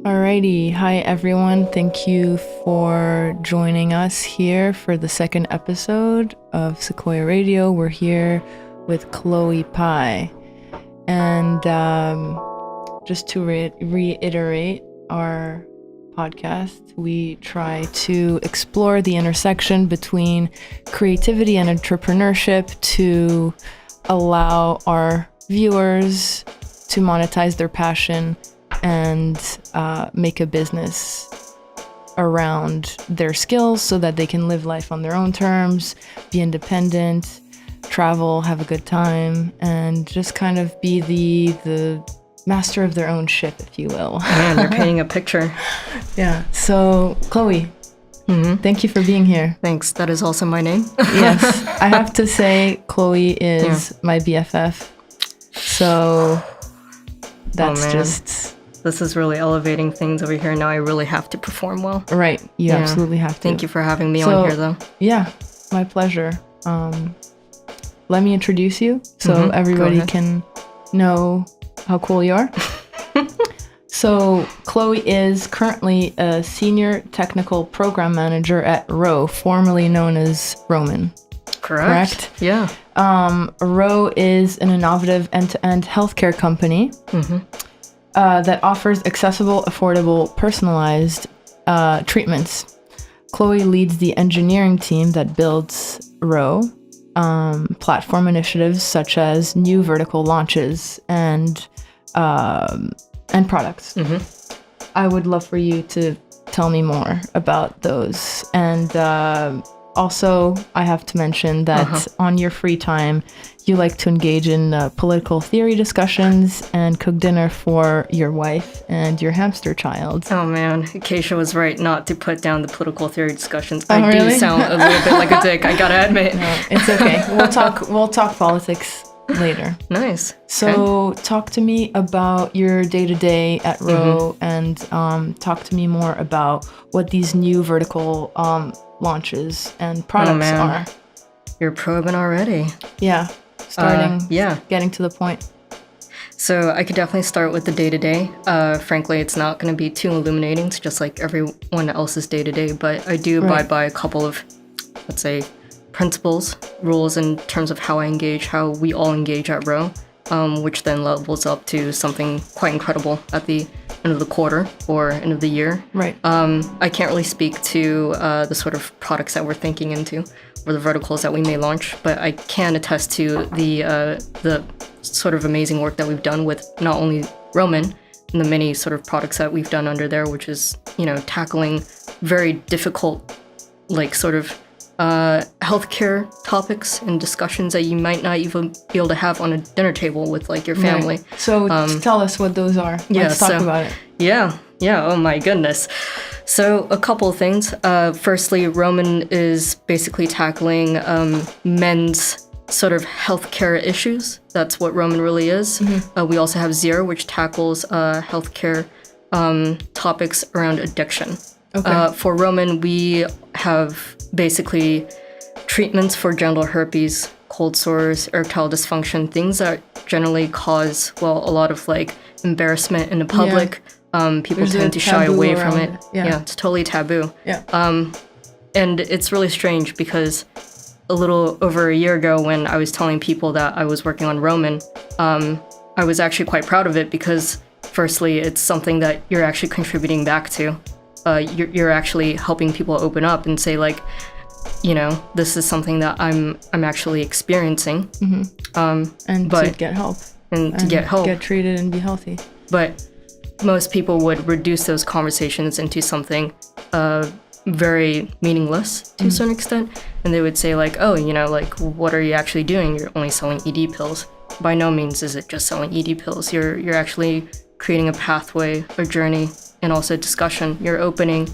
Alrighty. Hi, everyone. Thank you for joining us here for the second episode of Sequoia Radio. We're here with Chloe Pye. And just to reiterate our podcast, we try to explore the intersection between creativity and entrepreneurship to allow our viewers to monetize their passion and make a business around their skills so that they can live life on their own terms, be independent, travel, have a good time, and just kind of be the master of their own ship, if you will. Man, you're painting a picture. Yeah. So, Chloe, thank you for being here. Thanks. That is also my name. Yes. I have to say, Chloe is my BFF. So, that's just... This is really elevating things over here. Now I really have to perform well. Right. You absolutely have to. Thank you for having me on here, though. Yeah, my pleasure. Let me introduce you so everybody can know how cool you are. So Chloe is currently a senior technical program manager at Row, formerly known as Roman. Correct? Yeah. Row is an innovative end-to-end healthcare company that offers accessible, affordable, personalized treatments. Chloe leads the engineering team that builds Row, platform initiatives such as new vertical launches and products. I would love for you to tell me more about those. And also, I have to mention that on your free time, you like to engage in political theory discussions and cook dinner for your wife and your hamster child. Oh man, Keisha was right not to put down the political theory discussions. Oh, I really? do sound a little bit like a dick, I gotta admit. No, it's okay. We'll talk politics later. Nice. So talk to me about your day-to-day at Row and talk to me more about what these new vertical launches and products are. You're probing already. Yeah. Getting to the point. So I could definitely start with the day-to-day. Frankly, it's not going to be too illuminating. It's just like everyone else's day-to-day, but I do abide by a couple of, let's say, principles, rules in terms of how we all engage at Row, which then levels up to something quite incredible at the end of the quarter or end of the year. Right. I can't really speak to the sort of products that we're thinking into or the verticals that we may launch, but I can attest to the sort of amazing work that we've done with not only Roman and the many sort of products that we've done under there, which is, tackling very difficult, like sort of healthcare topics and discussions that you might not even be able to have on a dinner table with like your family. Right. So tell us what those are. Let's talk about it. Yeah. Oh my goodness. So a couple of things. Firstly, Roman is basically tackling men's sort of healthcare issues. That's what Roman really is. We also have Zero, which tackles healthcare topics around addiction. Okay. For Roman, we have basically treatments for genital herpes, cold sores, erectile dysfunction, things that generally cause, a lot of like embarrassment in the public. People tend to shy away from it. Yeah, it's totally taboo. Yeah. And it's really strange because a little over a year ago when I was telling people that I was working on Roman, I was actually quite proud of it because firstly, it's something that you're actually contributing back to. You're actually helping people open up and say like, this is something that I'm actually experiencing. To get help. And to get help. Get treated and be healthy. But most people would reduce those conversations into something very meaningless to a certain extent. And they would say like, oh, like, what are you actually doing? You're only selling ED pills. By no means is it just selling ED pills. You're actually creating a pathway, a journey, and also discussion. You're opening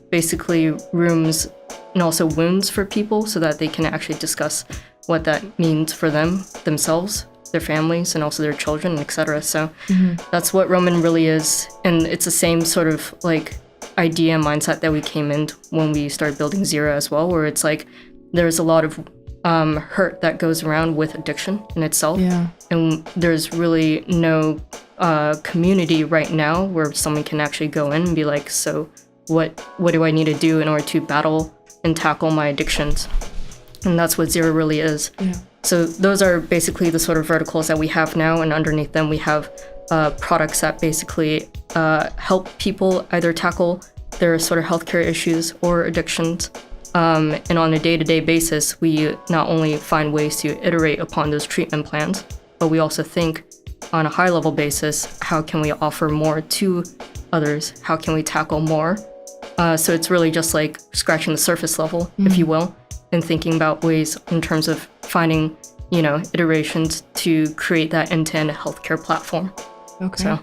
basically rooms and also wounds for people so that they can actually discuss what that means for themselves, their families, and also their children, etc. So that's what Roman really is. And it's the same sort of like idea and mindset that we came in when we started building Zero as well, where it's like there's a lot of hurt that goes around with addiction in itself. Yeah. And there's really no community right now where someone can actually go in and be like, so what do I need to do in order to battle and tackle my addictions? And that's what Zero really is. Yeah. So those are basically the sort of verticals that we have now, and underneath them we have products that basically help people either tackle their sort of healthcare issues or addictions. And on a day-to-day basis, we not only find ways to iterate upon those treatment plans, but we also think on a high-level basis, how can we offer more to others? How can we tackle more? So it's really just like scratching the surface level, if you will, and thinking about ways in terms of finding, iterations to create that end-to-end healthcare platform. Okay. So,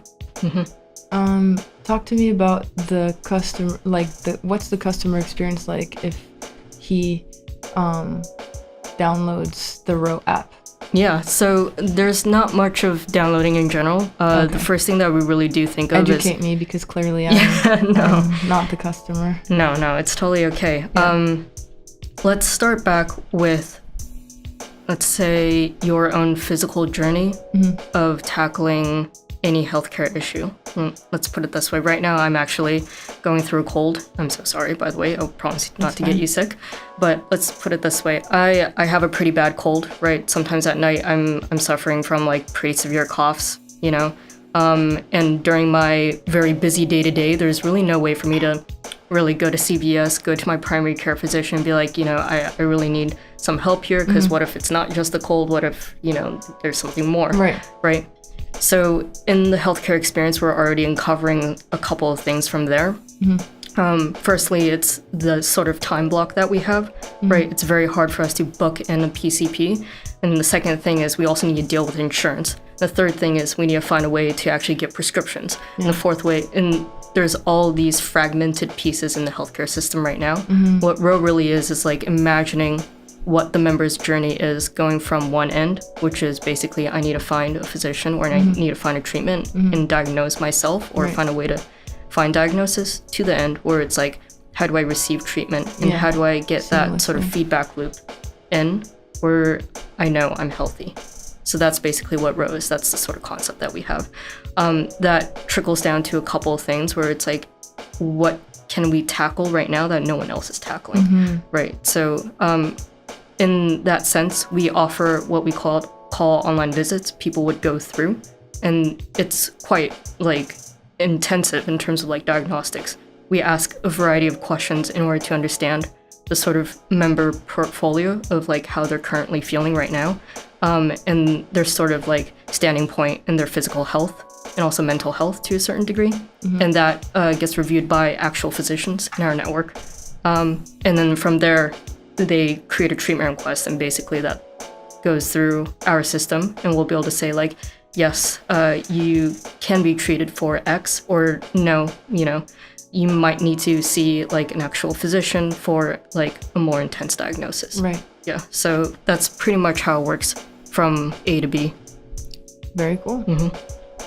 talk to me about the customer, what's the customer experience like if he downloads the Row app? Yeah, so there's not much of downloading in general. The first thing that we really do think of is... Educate me, because clearly I'm not the customer. No, it's totally okay. Yeah. Let's start back with, let's say, your own physical journey of tackling any healthcare issue. Let's put it this way. Right now, I'm actually going through a cold. I'm so sorry, by the way. I'll promise not to get you sick. But let's put it this way. I have a pretty bad cold, right? Sometimes at night, I'm suffering from like pretty severe coughs, and during my very busy day-to-day, there's really no way for me to really go to CVS, go to my primary care physician and be like, I really need some help here, because what if it's not just the cold? What if, there's something more? Right? So in the healthcare experience, we're already uncovering a couple of things from there. Firstly, it's the sort of time block that we have, right? It's very hard for us to book in a PCP. And the second thing is we also need to deal with insurance. The third thing is we need to find a way to actually get prescriptions. And the fourth way, and there's all these fragmented pieces in the healthcare system right now. What Row really is like imagining what the member's journey is, going from one end, which is basically I need to find a physician or I need to find a treatment and diagnose myself or find a way to find diagnosis, to the end where it's like, how do I receive treatment and how do I get that sort of feedback loop in where I know I'm healthy. So that's basically what Row is. That's the sort of concept that we have. That trickles down to a couple of things where it's like, what can we tackle right now that no one else is tackling, right? So in that sense, we offer what we call online visits. People would go through, and it's quite like intensive in terms of like diagnostics. We ask a variety of questions in order to understand the sort of member portfolio of like how they're currently feeling right now, and their sort of like standing point in their physical health and also mental health to a certain degree. And that gets reviewed by actual physicians in our network. And then from there, they create a treatment request, and basically that goes through our system, and we'll be able to say like, yes, you can be treated for X, or no, you might need to see like an actual physician for like a more intense diagnosis. Right. Yeah. So that's pretty much how it works from A to B. Very cool.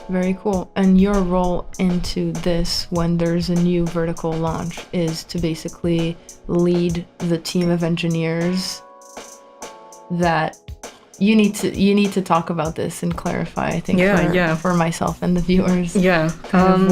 Very cool. And your role into this when there's a new vertical launch is to basically lead the team of engineers that you need to talk about this and clarify, I think, for myself and the viewers. Kind of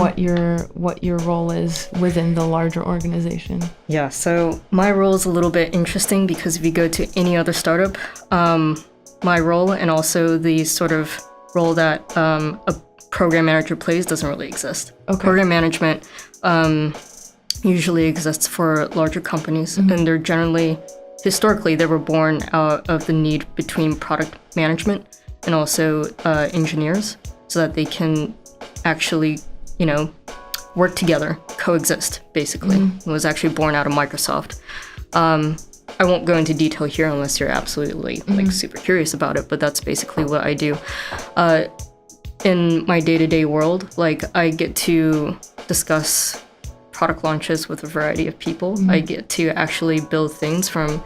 what your role is within the larger organization. Yeah. So my role is a little bit interesting because if you go to any other startup, my role and also the sort of role that a program manager plays doesn't really exist. Program management usually exists for larger companies, and they're generally, historically, they were born out of the need between product management and also engineers, so that they can actually, work together, coexist, basically. It was actually born out of Microsoft. I won't go into detail here unless you're absolutely like super curious about it, but that's basically what I do. In my day-to-day world, like I get to discuss product launches with a variety of people. I get to actually build things from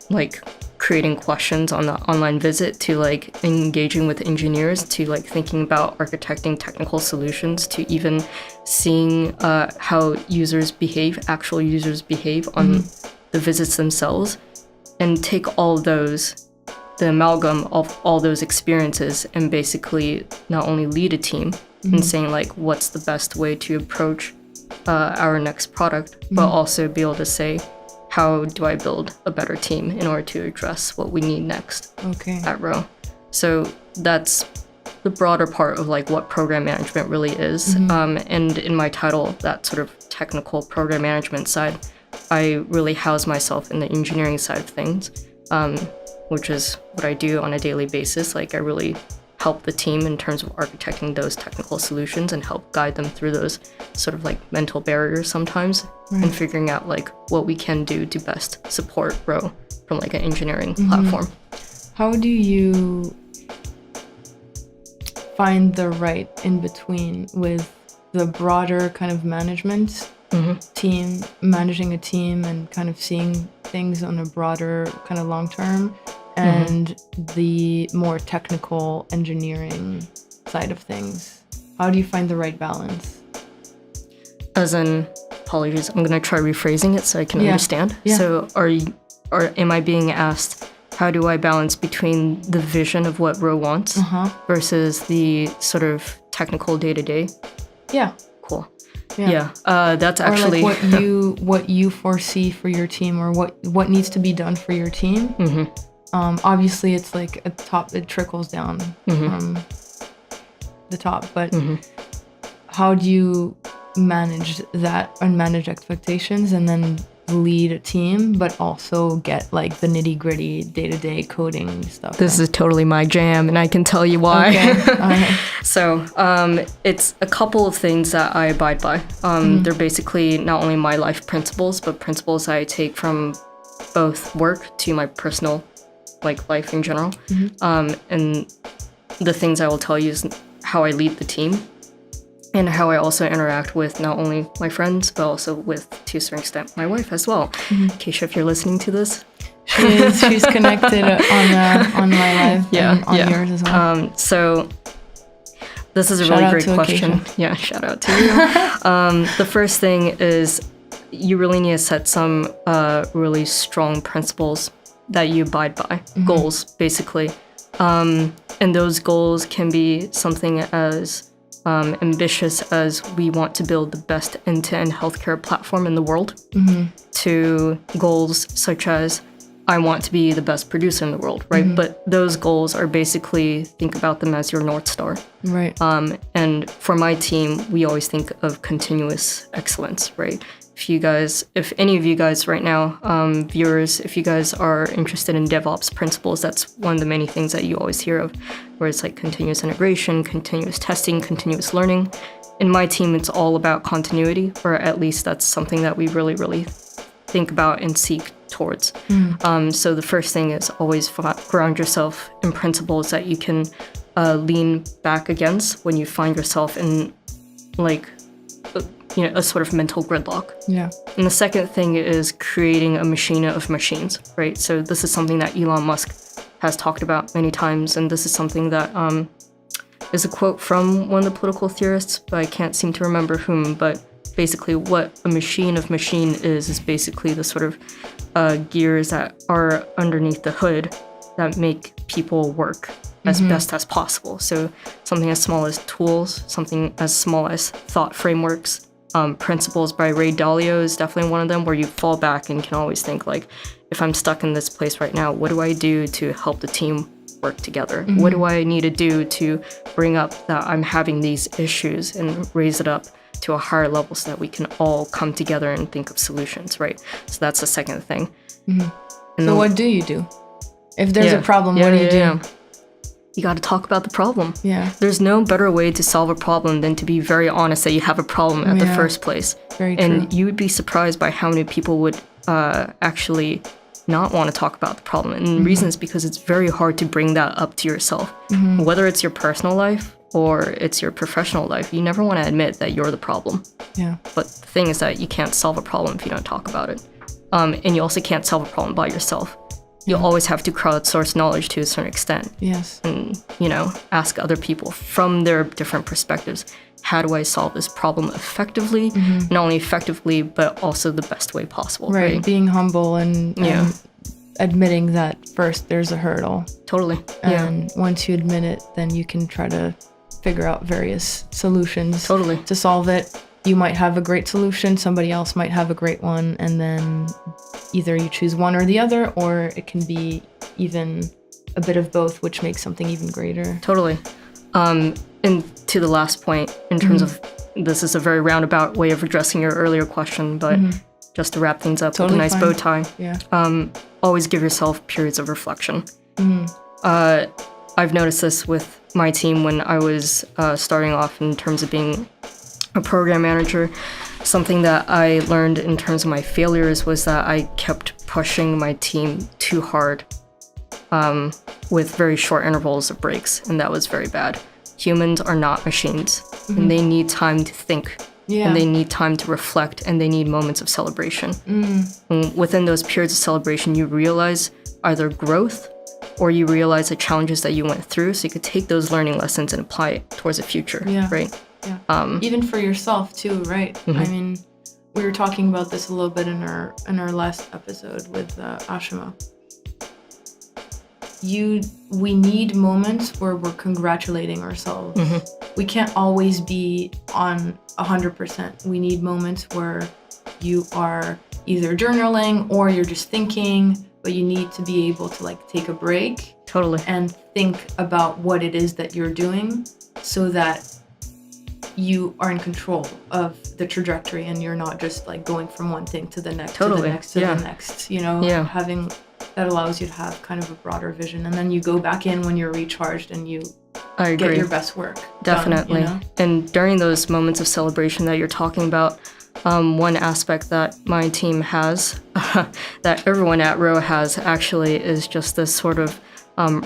like creating questions on the online visit to like engaging with engineers to like thinking about architecting technical solutions to even seeing how actual users behave on the visits themselves, and take all those the amalgam of all those experiences and basically not only lead a team and saying like what's the best way to approach our next product, but also be able to say, how do I build a better team in order to address what we need next at Row? So that's the broader part of like what program management really is. And in my title, that sort of technical program management side, I really house myself in the engineering side of things, which is what I do on a daily basis. Like I really help the team in terms of architecting those technical solutions and help guide them through those sort of like mental barriers sometimes and figuring out like what we can do to best support Row from like an engineering platform. How do you find the right in between with the broader kind of management team, managing a team and kind of seeing things on a broader kind of long term, and the more technical engineering side of things? How do you find the right balance? As in, apologies, I'm going to try rephrasing it so I can understand. So am I being asked, how do I balance between the vision of what Row wants versus the sort of technical day-to-day? Yeah. Cool. Yeah. That's actually... Or like what you foresee for your team, or what needs to be done for your team. Obviously, it's like at the top, it trickles down from the top, but how do you manage that and manage expectations and then lead a team, but also get like the nitty gritty day-to-day coding stuff? This is totally my jam, and I can tell you why. Okay. So it's a couple of things that I abide by. They're basically not only my life principles, but principles I take from both work to my personal like life in general. And the things I will tell you is how I lead the team and how I also interact with not only my friends, but also with, to a certain extent, my wife as well. Keisha, if you're listening to this. She's connected on my life and on yours as well. So this is a really great question. Keisha. Yeah, shout out to you. The first thing is you really need to set some really strong principles that you abide by, goals, basically. And those goals can be something as ambitious as we want to build the best end-to-end healthcare platform in the world, to goals such as I want to be the best producer in the world, right? But those goals are basically, think about them as your North Star. Right. And for my team, we always think of continuous excellence, right? If any of you guys right now, viewers, if you guys are interested in DevOps principles, that's one of the many things that you always hear of, where it's like continuous integration, continuous testing, continuous learning. In my team, it's all about continuity, or at least that's something that we really, really think about and seek towards. So the first thing is always ground yourself in principles that you can lean back against when you find yourself in like a sort of mental gridlock. Yeah. And the second thing is creating a machine of machines, right? So this is something that Elon Musk has talked about many times, and this is something that is a quote from one of the political theorists, but I can't seem to remember whom, but basically what a machine of machine is basically the sort of gears that are underneath the hood that make people work as best as possible. So something as small as tools, something as small as thought frameworks. Principles by Ray Dalio is definitely one of them, where you fall back and can always think like, if I'm stuck in this place right now, what do I do to help the team work together? What do I need to do to bring up that I'm having these issues and raise it up to a higher level so that we can all come together and think of solutions, right? So that's the second thing. So what do you do? If there's a problem, what do you do? You got to talk about the problem. Yeah. There's no better way to solve a problem than to be very honest that you have a problem at the first place. Very true. And you would be surprised by how many people would actually not want to talk about the problem. And the reason is because it's very hard to bring that up to yourself. Whether it's your personal life or it's your professional life, you never want to admit that you're the problem. Yeah. But the thing is that you can't solve a problem if you don't talk about it. And you also can't solve a problem by yourself. You'll always have to crowdsource knowledge to a certain extent. Yes. And, ask other people from their different perspectives, how do I solve this problem effectively? Not only effectively, but also the best way possible. Right. Being humble and admitting that first there's a hurdle. Totally. And once you admit it, then you can try to figure out various solutions to solve it. You might have a great solution, somebody else might have a great one, and then either you choose one or the other, or it can be even a bit of both, which makes something even greater. Totally. And to the last point, in terms of, this is a very roundabout way of addressing your earlier question, but just to wrap things up with a nice bow tie, always give yourself periods of reflection. I've noticed this with my team when I was starting off in terms of being a program manager. Something that I learned in terms of my failures was that I kept pushing my team too hard with very short intervals of breaks, and that was very bad. Humans are not machines, and they need time to think, and they need time to reflect, and they need moments of celebration. And within those periods of celebration, you realize either growth or you realize the challenges that you went through, so you could take those learning lessons and apply it towards the future, right? Even for yourself too, right? I mean, we were talking about this a little bit in our last episode with Ashima. We need moments where we're congratulating ourselves. We can't always be on 100%. We need moments where you are either journaling or you're just thinking, but you need to be able to like take a break and think about what it is that you're doing, so that you are in control of the trajectory and you're not just like going from one thing to the next, to the next, to the next, you know, having that allows you to have kind of a broader vision, and then you go back in when you're recharged and you get your best work definitely done, you know? And during those moments of celebration that you're talking about, one aspect that my team has, that everyone at Row has actually, is just this sort of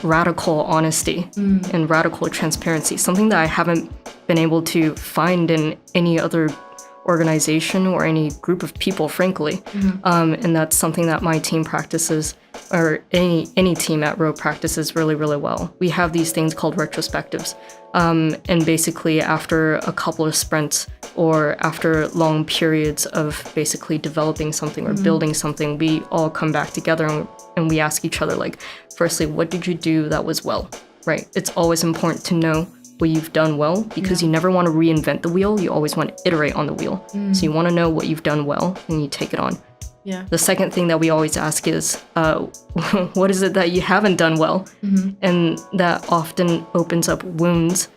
radical honesty and radical transparency, something that I haven't been able to find in any other organization or any group of people, frankly. And that's something that my team practices, or any team at Row practices really, really well. We have these things called retrospectives. And basically after a couple of sprints, or after long periods of basically developing something or building something, we all come back together and we ask each other, like, firstly, what did you do that was well, right? It's always important to know what you've done well, because you never want to reinvent the wheel. You always want to iterate on the wheel. So you want to know what you've done well, and you take it on. The second thing that we always ask is, what is it that you haven't done well? And that often opens up wounds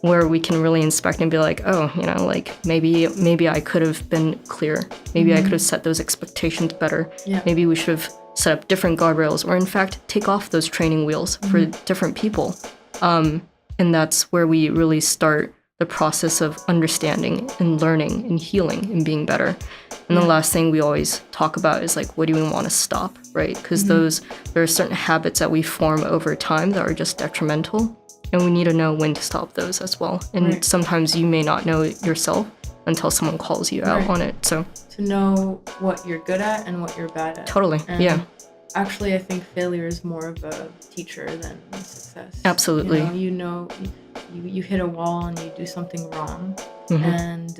where we can really inspect and be like, oh, you know, like maybe I could have been clear. Maybe I could have set those expectations better. Maybe we should have set up different guardrails, or in fact, take off those training wheels for different people. And that's where we really start the process of understanding and learning and healing and being better. And the last thing we always talk about is like, what do we want to stop, right? Because there are certain habits that we form over time that are just detrimental, and we need to know when to stop those as well. And sometimes you may not know it yourself until someone calls you out on it. So to know what you're good at and what you're bad at. Totally, and actually, I think failure is more of a teacher than success. Absolutely. You hit a wall and you do something wrong, and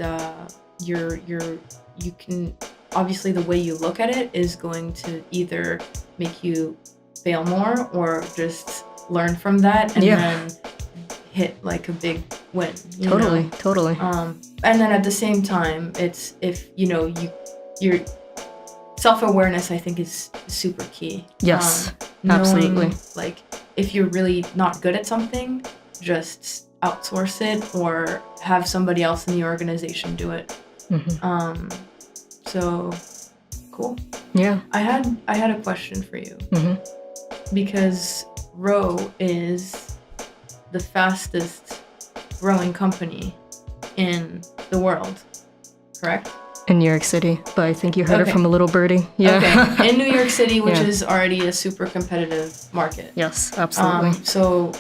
you can, obviously the way you look at it is going to either make you fail more or just learn from that and then hit like a big win. Totally. And then at the same time, it's if your self-awareness, I think, is super key. Yes, knowing, absolutely. Like, if you're really not good at something, just outsource it or have somebody else in the organization do it. So, cool. Yeah. I had a question for you. Because Row is the fastest growing company in the world, correct? In New York City, but I think you heard it from a little birdie. Okay. In New York City, which is already a super competitive market. Yes, absolutely. So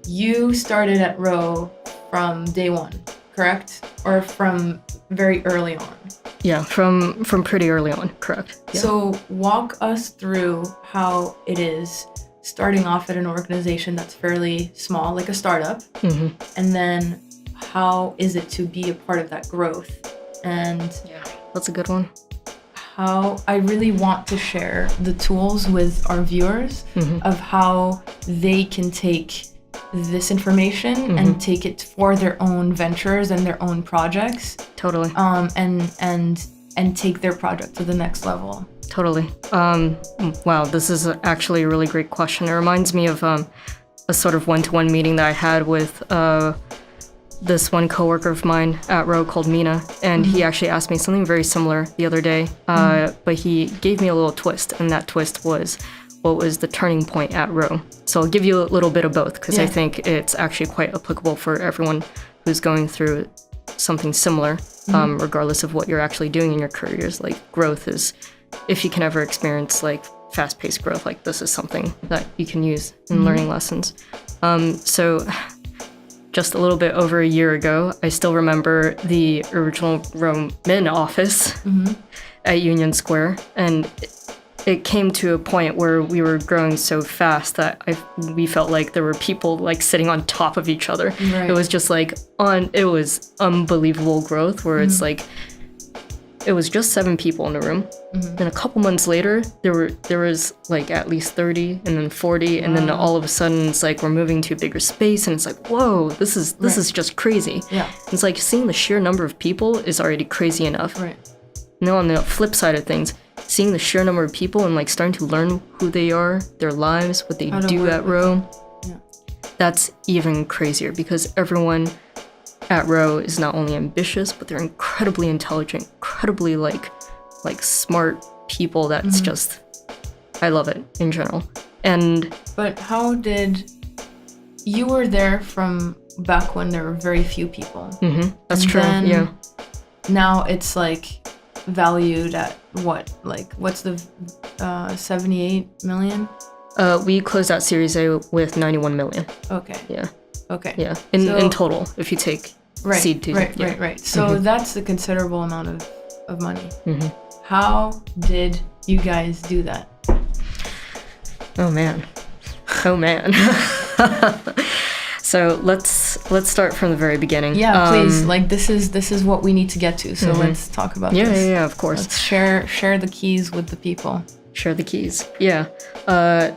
you started at Row from day one, correct? Or from very early on? Yeah, from pretty early on, correct. Yeah. So walk us through how it is starting off at an organization that's fairly small, like a startup, and then how is it to be a part of that growth? And yeah, that's a good one. how I really want to share the tools with our viewers of how they can take this information and take it for their own ventures and their own projects. Totally. And take their project to the next level. Totally. Wow, this is actually a really great question. It reminds me of a sort of one-to-one meeting that I had with this one coworker of mine at Row called Mina, and he actually asked me something very similar the other day, but he gave me a little twist, and that twist was what was the turning point at Row. So I'll give you a little bit of both, because I think it's actually quite applicable for everyone who's going through something similar, regardless of what you're actually doing in your careers. Like, growth is, if you can ever experience like fast-paced growth, like this is something that you can use in learning lessons. So just a little bit over a year ago, I still remember the original Roman office at Union Square, and it came to a point where we were growing so fast that we felt like there were people like sitting on top of each other. Right. It was just like it was unbelievable growth where it's like, it was just 7 people in the room. Then a couple months later, there was like at least 30 and then 40. And then all of a sudden it's like, we're moving to a bigger space and it's like, whoa, this is just crazy. Yeah. It's like seeing the sheer number of people is already crazy enough. Right. Now on the flip side of things, seeing the sheer number of people and like starting to learn who they are, their lives, what they do at Row, that's even crazier, because everyone at Row is not only ambitious, but they're incredibly intelligent, incredibly like smart people. That's just, I love it in general. But how did you were there from back when there were very few people? That's true. Yeah. Now it's like valued at what? Like, what's the 78 million? We closed out Series A with 91 million. Okay. Yeah. Okay. Yeah. In total, if you take seed to right. So that's a considerable amount of money. How did you guys do that? Oh man. So let's start from the very beginning. Yeah, please. Like, this is what we need to get to. So let's talk about this. Yeah, of course. Let's share the keys with the people. Share the keys. Yeah.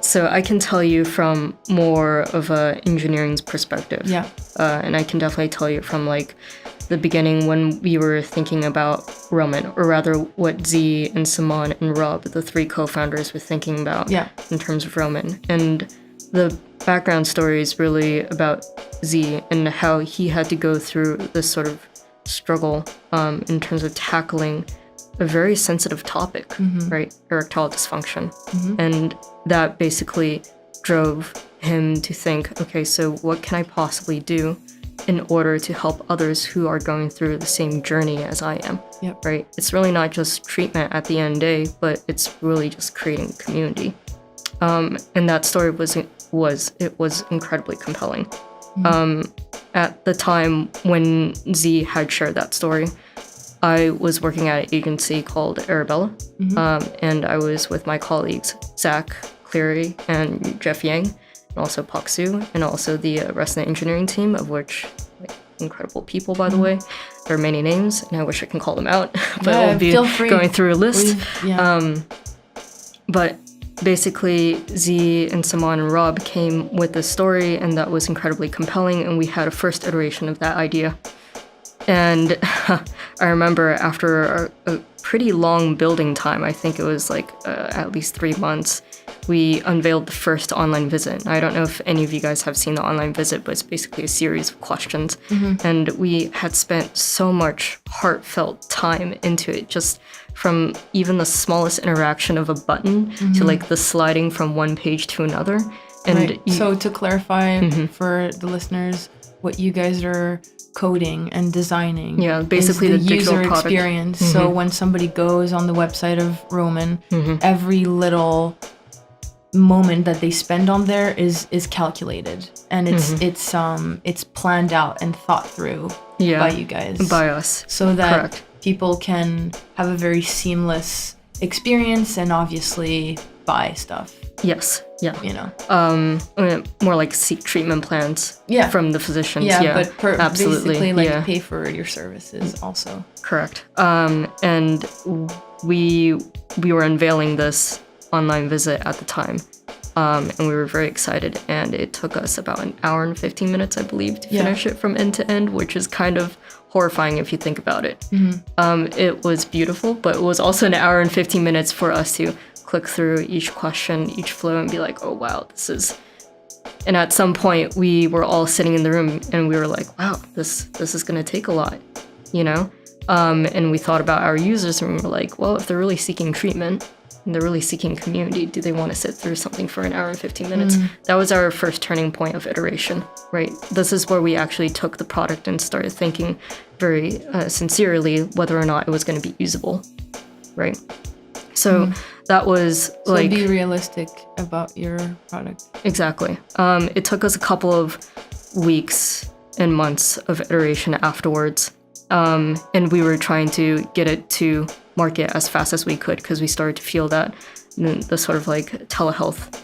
So I can tell you from more of a engineering's perspective. Yeah. And I can definitely tell you from like the beginning when we were thinking about Roman, or rather what Z and Simon and Rob, the 3 co-founders, were thinking about in terms of Roman. And the background story is really about Z and how he had to go through this sort of struggle in terms of tackling a very sensitive topic, right? Erectile dysfunction. And that basically drove him to think, okay, so what can I possibly do in order to help others who are going through the same journey as I am, right? It's really not just treatment at the end of the day, but it's really just creating community. And that story was incredibly compelling. At the time when Z had shared that story, I was working at an agency called Arabella, and I was with my colleagues, Zach Cleary and Jeff Yang, and also Pak Su, and also the rest of the engineering team, of which, like, incredible people, by the way. There are many names, and I wish I can call them out, but we'll be going through a list. But basically, Z and Simon and Rob came with this story, and that was incredibly compelling, and we had a first iteration of that idea. And I remember after a pretty long building time, I think it was like at least 3 months, we unveiled the first online visit. I don't know if any of you guys have seen the online visit, but it's basically a series of questions. And we had spent so much heartfelt time into it, just from even the smallest interaction of a button to like the sliding from one page to another. And so to clarify for the listeners, what you guys are coding and designing, basically the digital user product experience. So when somebody goes on the website of Roman, every little moment that they spend on there is calculated, and it's planned out and thought through by you guys, by us, so that people can have a very seamless experience and obviously buy stuff. Yes. Yeah. You know. More like seek treatment plans from the physicians. But absolutely. Basically, like pay for your services also. Correct. And we were unveiling this online visit at the time. And we were very excited, and it took us about an hour and 15 minutes, I believe, to finish it from end to end, which is kind of horrifying if you think about it. It was beautiful, but it was also an hour and 15 minutes for us to click through each question, each flow, and be like, oh, wow, this is... And at some point, we were all sitting in the room, and we were like, wow, this is going to take a lot, you know? And we thought about our users, and we were like, well, if they're really seeking treatment, and they're really seeking community, do they want to sit through something for an hour and 15 minutes? That was our first turning point of iteration, right? This is where we actually took the product and started thinking very sincerely whether or not it was going to be usable, right? So that was like... So be realistic about your product. Exactly. It took us a couple of weeks and months of iteration afterwards. And we were trying to get it to market as fast as we could, because we started to feel that the sort of like telehealth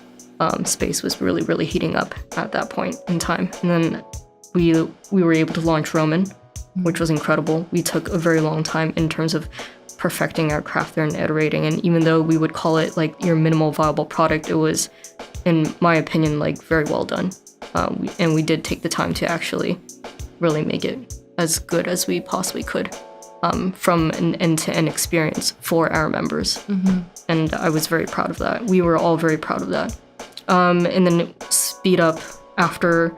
space was really, really heating up at that point in time. And then we were able to launch Roman, which was incredible. We took a very long time in terms of perfecting our craft there and iterating. And even though we would call it like your minimal viable product, it was, in my opinion, like very well done. And we did take the time to actually really make it as good as we possibly could. From an end-to-end experience for our members. And I was very proud of that. We were all very proud of that. And then speed up after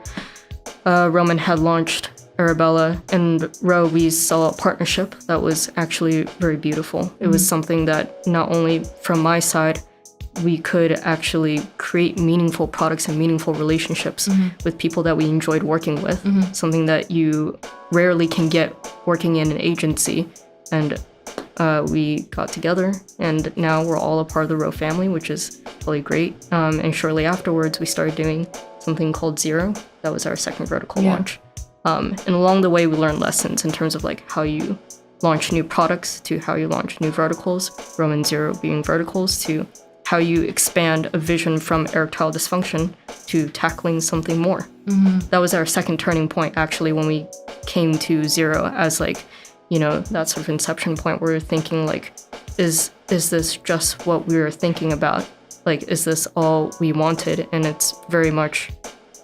Roman had launched Arabella and Ro, we saw a partnership that was actually very beautiful. It was something that not only from my side, we could actually create meaningful products and meaningful relationships with people that we enjoyed working with, something that you rarely can get working in an agency. And we got together, and now we're all a part of the Ro family, which is really great. And shortly afterwards, we started doing something called Zero. That was our second vertical launch. And along the way, we learned lessons in terms of like how you launch new products to how you launch new verticals, Roman Zero being verticals, to how you expand a vision from erectile dysfunction to tackling something more. That was our second turning point, actually, when we came to Zero as like, you know, that sort of inception point where we're thinking like, is this just what we were thinking about? Like, is this all we wanted? And it's very much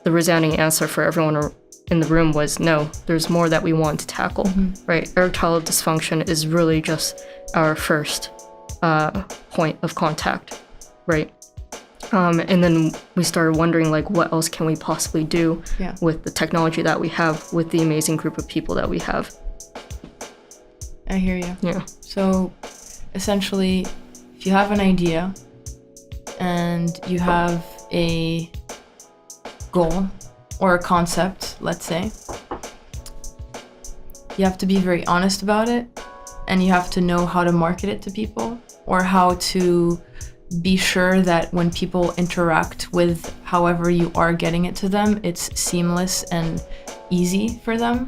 the resounding answer for everyone in the room was no, there's more that we want to tackle, right? Erectile dysfunction is really just our first point of contact, right? And then we started wondering like, what else can we possibly do with the technology that we have, with the amazing group of people that we have. I hear you. Yeah. So essentially, if you have an idea and you have a goal or a concept, let's say, you have to be very honest about it, and you have to know how to market it to people, or how to be sure that when people interact with however you are getting it to them, it's seamless and easy for them.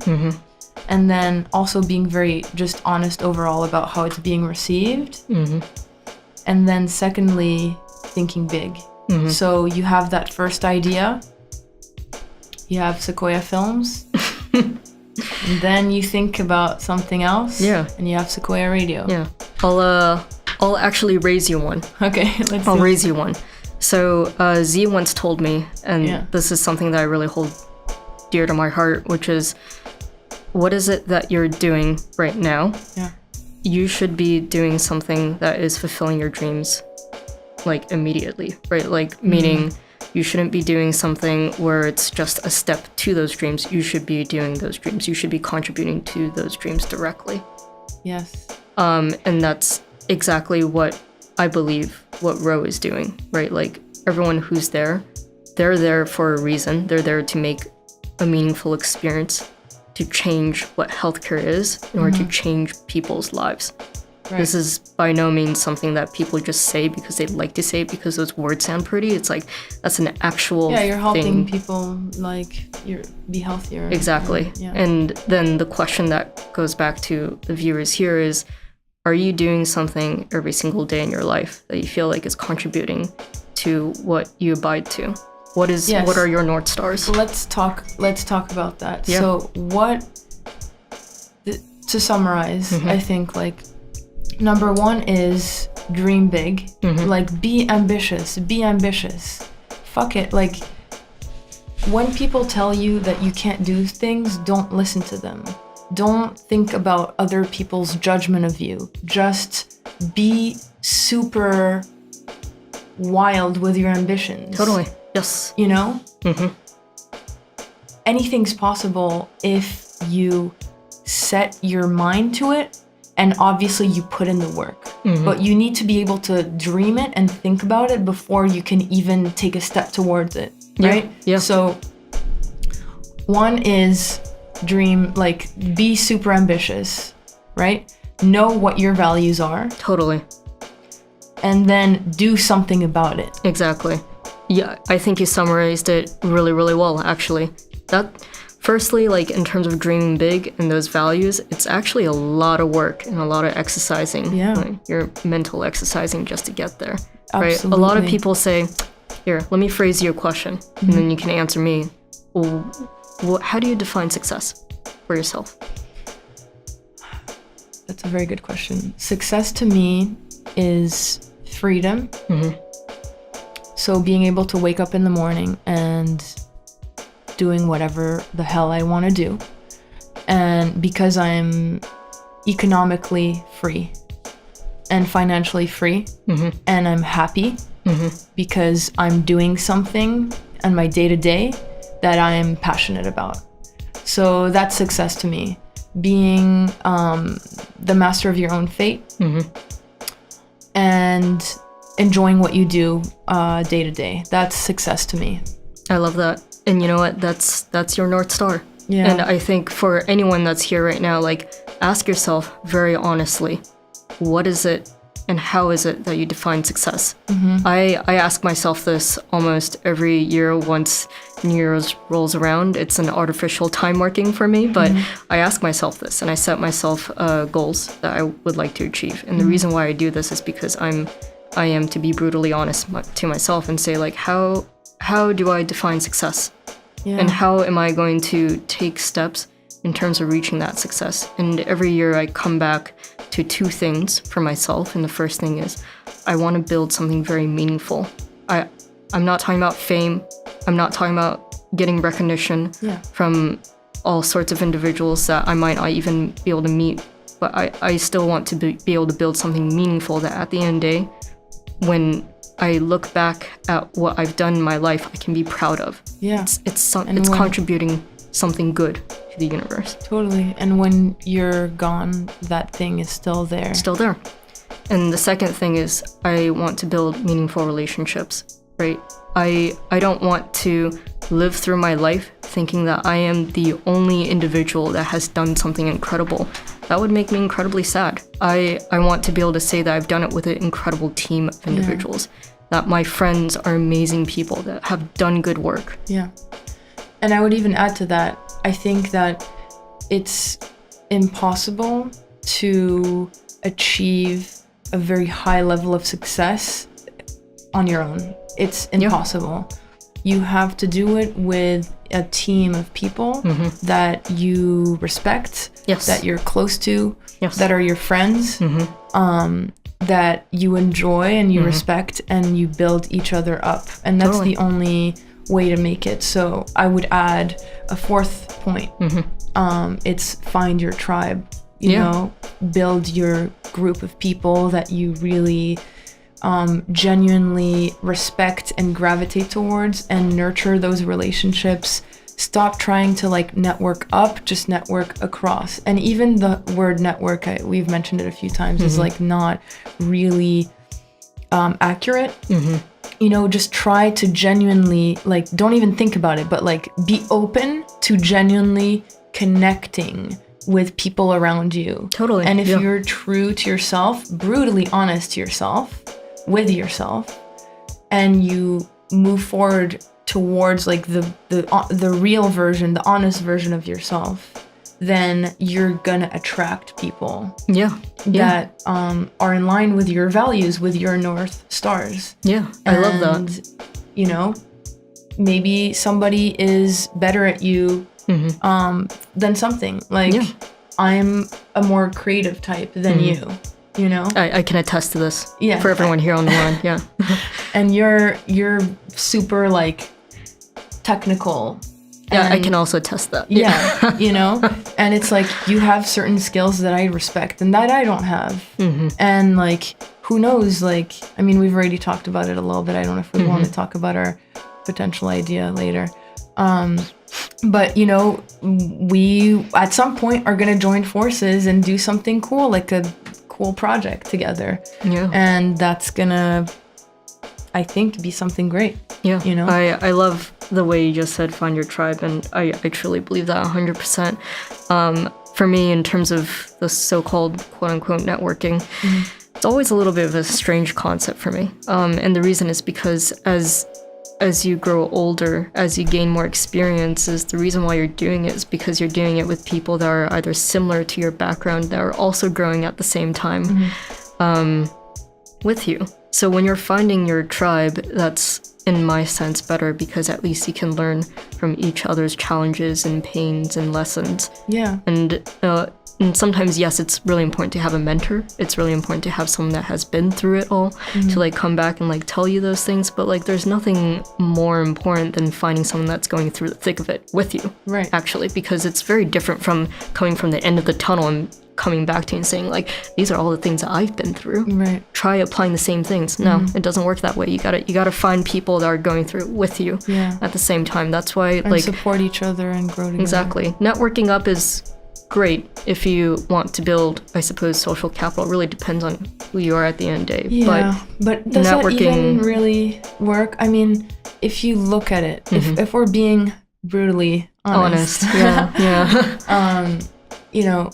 And then also being very just honest overall about how it's being received. And then secondly, thinking big. So you have that first idea, you have Sequoia Films, and then you think about something else, and you have Sequoia Radio. I'll actually raise you one. Okay, let's I'll raise you one. So Z once told me, and this is something that I really hold dear to my heart, which is, what is it that you're doing right now? You should be doing something that is fulfilling your dreams, like immediately, right? Like meaning you shouldn't be doing something where it's just a step to those dreams. You should be doing those dreams. You should be contributing to those dreams directly. Yes. And that's exactly what I believe what Ro is doing, right? Like everyone who's there, they're there for a reason. They're there to make a meaningful experience, to change what healthcare is in order to change people's lives. Right. This is by no means something that people just say because they like to say it because those words sound pretty. It's like, that's an actual thing. You're helping people like be healthier. Exactly. And then the question that goes back to the viewers here is, are you doing something every single day in your life that you feel like is contributing to what you abide to? What are your North Stars? Let's talk about that. So to summarize, I think like Number one is dream big. Like, be ambitious. Fuck it. Like, when people tell you that you can't do things, don't listen to them. Don't think about other people's judgment of you. Just be super wild with your ambitions. Totally. Yes. You know? Anything's possible if you set your mind to it, and obviously you put in the work. But you need to be able to dream it and think about it before you can even take a step towards it, right? Yeah. So one is dream, like, be super ambitious, right? Know what your values are. Totally. And then do something about it. Exactly. Yeah, I think you summarized it really, really well, actually. Firstly, like, in terms of dreaming big and those values, it's actually a lot of work and a lot of exercising. Yeah. Like, your mental exercising just to get there. Absolutely. Right? A lot of people say, here, let me phrase you a question, and then you can answer me. Well, how do you define success for yourself? That's a very good question. Success to me is freedom. So being able to wake up in the morning and doing whatever the hell I want to do. And because I'm economically free and financially free, and I'm happy because I'm doing something in my day-to-day that I'm passionate about. So that's success to me. Being the master of your own fate, and enjoying what you do day to day. That's success to me. I love that. And you know what? That's your North Star. Yeah. And I think for anyone that's here right now, like, ask yourself very honestly, what is it and how is it that you define success? I ask myself this almost every year once New Year's rolls around. It's an artificial time working for me, but I ask myself this, and I set myself goals that I would like to achieve. And the reason why I do this is because I am, to be brutally honest to myself and say, like, how do I define success? Yeah. And how am I going to take steps in terms of reaching that success? And every year I come back to two things for myself. And the first thing is I want to build something very meaningful. I'm not talking about fame. I'm not talking about getting recognition from all sorts of individuals that I might not even be able to meet. But I still want to be able to build something meaningful that at the end of the day, when I look back at what I've done in my life, I can be proud of. Yeah. It's contributing something good to the universe. Totally. And when you're gone, that thing is still there. Still there. And the second thing is I want to build meaningful relationships, right? I don't want to live through my life thinking that I am the only individual that has done something incredible. That would make me incredibly sad. I want to be able to say that I've done it with an incredible team of individuals, that my friends are amazing people that have done good work. Yeah. And I would even add to that, I think that it's impossible to achieve a very high level of success on your own. It's impossible. You have to do it with a team of people that you respect, that you're close to, that are your friends, that you enjoy and you respect, and you build each other up. And that's the only way to make it. So I would add a fourth point. It's find your tribe, you know, build your group of people that you really genuinely respect and gravitate towards, and nurture those relationships. Stop trying to like network up, just network across. And even the word network, we've mentioned it a few times, is like not really accurate. You know, just try to genuinely, like, don't even think about it, but like be open to genuinely connecting with people around you. Totally. And if you're true to yourself, brutally honest to yourself, with yourself, and you move forward towards like the real version, the honest version of yourself, then you're gonna attract people that are in line with your values, with your North Stars. I love that. You know, maybe somebody is better at you than something. Like, I'm a more creative type than you. you know? I can attest to this. Yeah. For everyone here on the line. Yeah. And you're super like technical. Yeah, I can also attest that. Yeah, you know? And it's like you have certain skills that I respect and that I don't have. And like, who knows? Like, I mean, we've already talked about it a little bit. I don't know if we want to talk about our potential idea later. But, you know, we at some point are going to join forces and do something cool, like a cool project together. Yeah. And that's going to, I think, be something great. Yeah. You know? I love the way you just said find your tribe, and I truly believe that 100%. For me, in terms of the so-called quote-unquote networking, it's always a little bit of a strange concept for me. And the reason is because as you grow older, as you gain more experiences, the reason why you're doing it is because you're doing it with people that are either similar to your background, that are also growing at the same time with you. So when you're finding your tribe, that's, in my sense, better, because at least you can learn from each other's challenges and pains and lessons. Yeah. And sometimes, yes, it's really important to have a mentor. It's really important to have someone that has been through it all to like come back and like tell you those things. But like, there's nothing more important than finding someone that's going through the thick of it with you. Right. Actually, because it's very different from coming from the end of the tunnel and coming back to you and saying like, these are all the things that I've been through. Right. Try applying the same things. No, it doesn't work that way. You gotta find people that are going through it with you at the same time. That's why and like support each other and grow together. Exactly. Networking up is great if you want to build, I suppose, social capital. It really depends on who you are at the end of the day. Yeah, but does that even really work? I mean, if you look at it, if we're being brutally honest. Yeah. You know,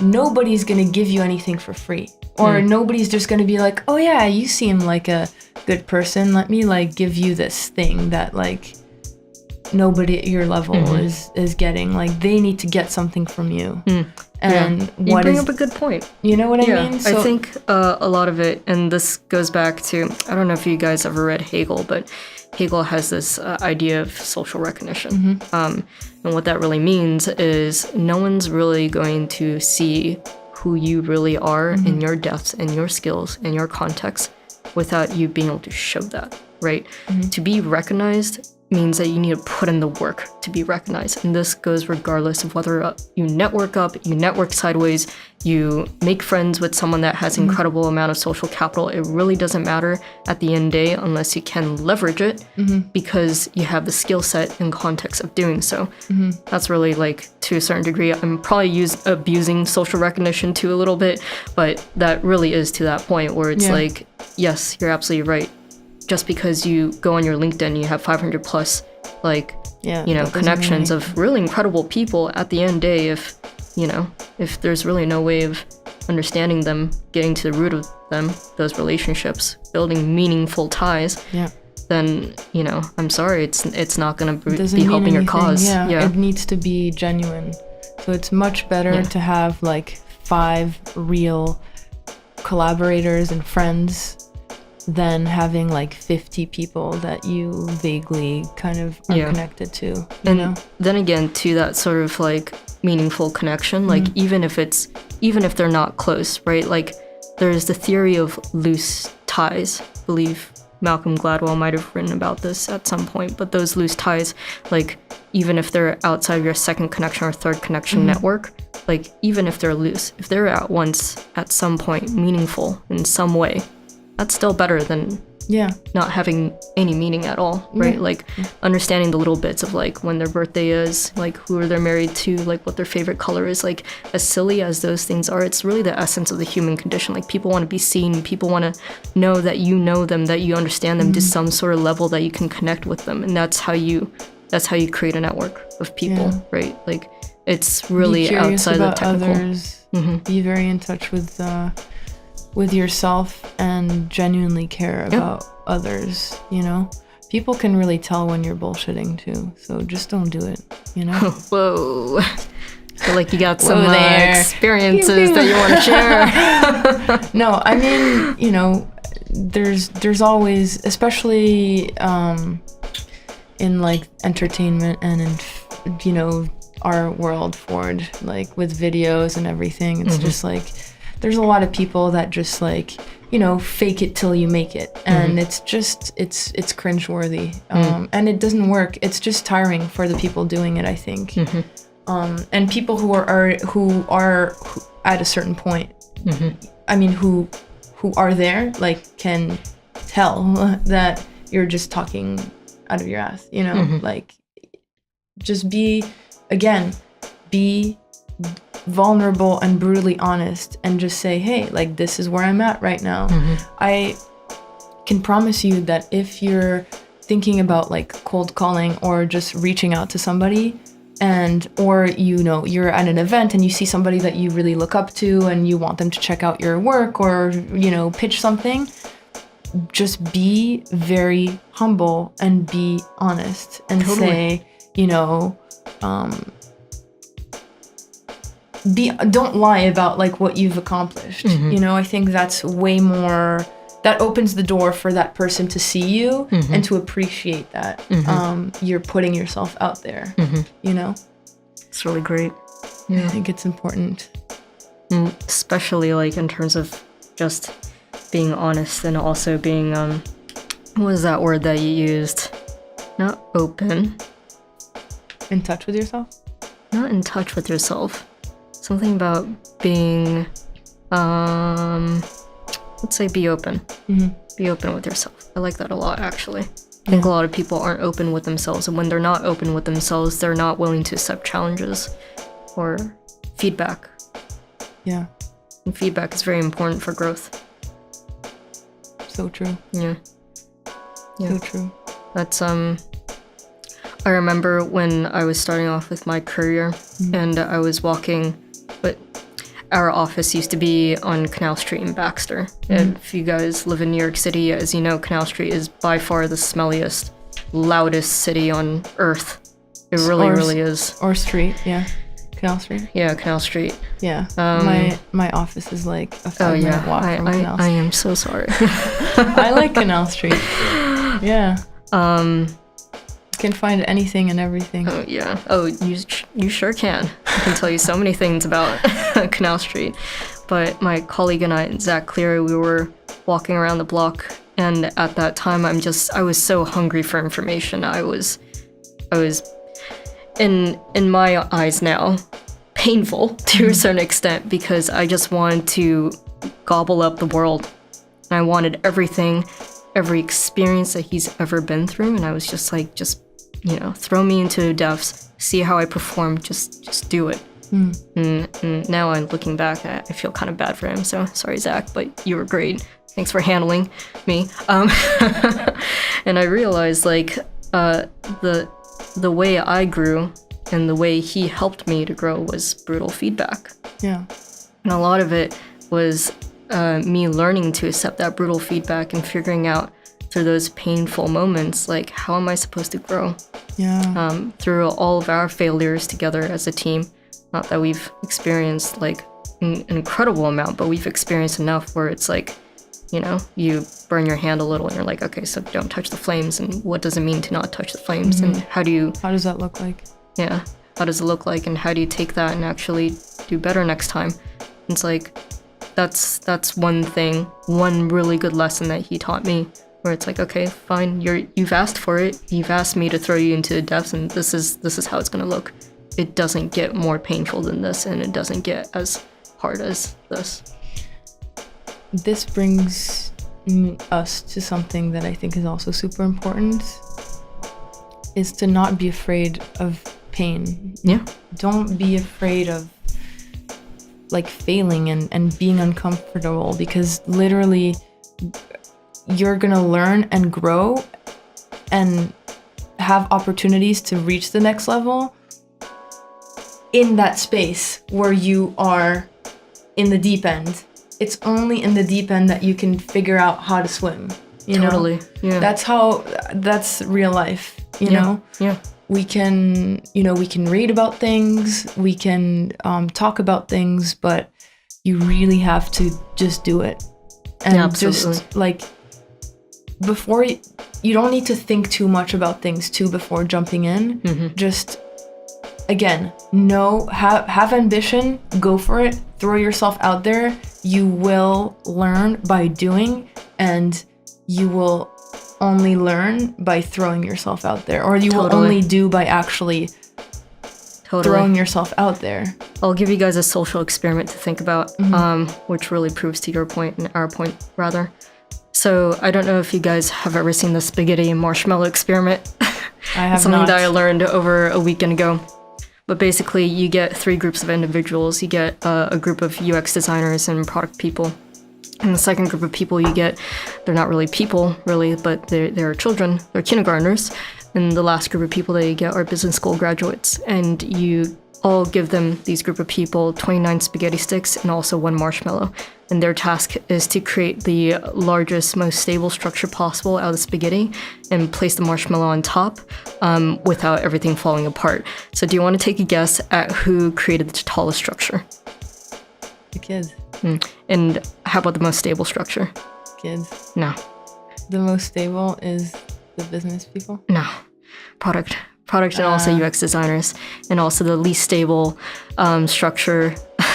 nobody's gonna give you anything for free, or nobody's just gonna be like, oh yeah, you seem like a good person, let me like give you this thing that like nobody at your level is getting. Like, they need to get something from you. And you bring up a good point. You know what I mean? So, I think a lot of it, and this goes back to, I don't know if you guys ever read Hegel, but Hegel has this idea of social recognition. And what that really means is no one's really going to see who you really are in your depths and your skills and your context without you being able to show that, right? To be recognized means that you need to put in the work to be recognized. And this goes regardless of whether you network up, you network sideways, you make friends with someone that has incredible amount of social capital. It really doesn't matter at the end of the day unless you can leverage it because you have the skill set and context of doing so. That's really like, to a certain degree, I'm probably abusing social recognition too a little bit, but that really is to that point where it's like, yes, you're absolutely right. Just because you go on your LinkedIn, you have 500 plus, like, connections of really incredible people. At the end of the day, if there's really no way of understanding them, getting to the root of them, those relationships, building meaningful ties, then, I'm sorry, it's not going to be helping your cause. Yeah, it needs to be genuine. So it's much better to have like 5 real collaborators and friends than having like 50 people that you vaguely kind of are connected to, you know? Then again, to that sort of like meaningful connection, like even if they're not close, right? Like, there's the theory of loose ties. I believe Malcolm Gladwell might have written about this at some point, but those loose ties, like, even if they're outside of your second connection or third connection network, like, even if they're loose, if they're at once at some point meaningful in some way, that's still better than not having any meaning at all, right? Like, understanding the little bits of like when their birthday is, like who are they married to, like what their favorite color is, like, as silly as those things are, it's really the essence of the human condition. Like, people want to be seen, people want to know that you know them, that you understand them to some sort of level, that you can connect with them, and that's how you create a network of people, right? Like, it's really outside the technical. Others, be very in touch with yourself and genuinely care about others, People can really tell when you're bullshitting too, so just don't do it, Whoa. I feel like you got some experiences that you want to share. No, I mean, there's always, especially in like entertainment and in, our world, Ford, like with videos and everything, it's just like, there's a lot of people that just like, you know, fake it till you make it, and it's just it's cringeworthy, and it doesn't work. It's just tiring for the people doing it, I think. And people who are at a certain point, I mean, who are there, like, can tell that you're just talking out of your ass, you know, like, just be vulnerable and brutally honest, and just say, hey, like, this is where I'm at right now. I can promise you that if you're thinking about like cold calling or just reaching out to somebody, or you know, you're at an event and you see somebody that you really look up to and you want them to check out your work, or, you know, pitch something, just be very humble and be honest and say, you know, don't lie about like what you've accomplished. You know, I think that's way more, that opens the door for that person to see you and to appreciate that you're putting yourself out there. You know, it's really great. I think it's important, especially like in terms of just being honest, and also being what was that word that you used? Not open. in touch with yourself. Not in touch with yourself. Something about being, let's say, be open. Be open with yourself. I like that a lot, actually. I think a lot of people aren't open with themselves, and when they're not open with themselves, they're not willing to accept challenges or feedback. Yeah. And feedback is very important for growth. So true. Yeah. So true. That's, I remember when I was starting off with my career and I was walking, but our office used to be on Canal Street in Baxter. And if you guys live in New York City, as you know, Canal Street is by far the smelliest, loudest city on earth. It really is. Or street, yeah. Canal Street. Yeah, Canal Street. Yeah. My office is like a 5-minute walk from Canal Street. I am so sorry. I like Canal Street. Yeah. You can find anything and everything. Oh, yeah. Oh, you sure can. I can tell you so many things about Canal Street. But my colleague and I, Zach Cleary, we were walking around the block, and at that time I was so hungry for information. I was in my eyes now, painful to a certain extent, because I just wanted to gobble up the world. And I wanted everything, every experience that he's ever been through, and I was just like, you know, throw me into depths, see how I perform, just do it. And now I'm looking back, I feel kind of bad for him, so sorry, Zach, but you were great. Thanks for handling me. And I realized, like, the way I grew and the way he helped me to grow was brutal feedback. Yeah. And a lot of it was me learning to accept that brutal feedback and figuring out through those painful moments, like, how am I supposed to grow? Yeah. Through all of our failures together as a team. Not that we've experienced like an incredible amount, but we've experienced enough where it's like, you know, you burn your hand a little and you're like, okay, so don't touch the flames. And what does it mean to not touch the flames? And how does that look like? Yeah. How does it look like? And how do you take that and actually do better next time? It's like, that's one thing, one really good lesson that he taught me, where it's like, okay, fine, you've asked for it. You've asked me to throw you into the depths, and this is how it's gonna look. It doesn't get more painful than this, and it doesn't get as hard as this. This brings us to something that I think is also super important, is to not be afraid of pain. Yeah. Don't be afraid of like failing and being uncomfortable, because literally you're gonna learn and grow and have opportunities to reach the next level in that space where you are in the deep end. It's only in the deep end that you can figure out how to swim. You know? Yeah. That's real life, you know? Yeah. We can read about things, we can talk about things, but you really have to just do it. And just like, before you don't need to think too much about things too before jumping in. Just, again, have ambition, go for it, throw yourself out there, you will learn by doing, and you will only learn by throwing yourself out there, or you will only do by actually throwing yourself out there. I'll give you guys a social experiment to think about, which really proves to your point and our point rather. So I don't know if you guys have ever seen the spaghetti and marshmallow experiment. I have something not. that I learned over a weekend ago. But basically, you get 3 groups of individuals. You get a group of UX designers and product people. And the second group of people you get, they're not really people, really, but they're children. They're kindergartners. And the last group of people that you get are business school graduates. And you all give them, these group of people, 29 spaghetti sticks and also 1 marshmallow. And their task is to create the largest, most stable structure possible out of the spaghetti and place the marshmallow on top without everything falling apart. So do you want to take a guess at who created the tallest structure? The kids. And how about the most stable structure? Kids. No. The most stable is the business people? No. Product and also UX designers. And also the least stable structure,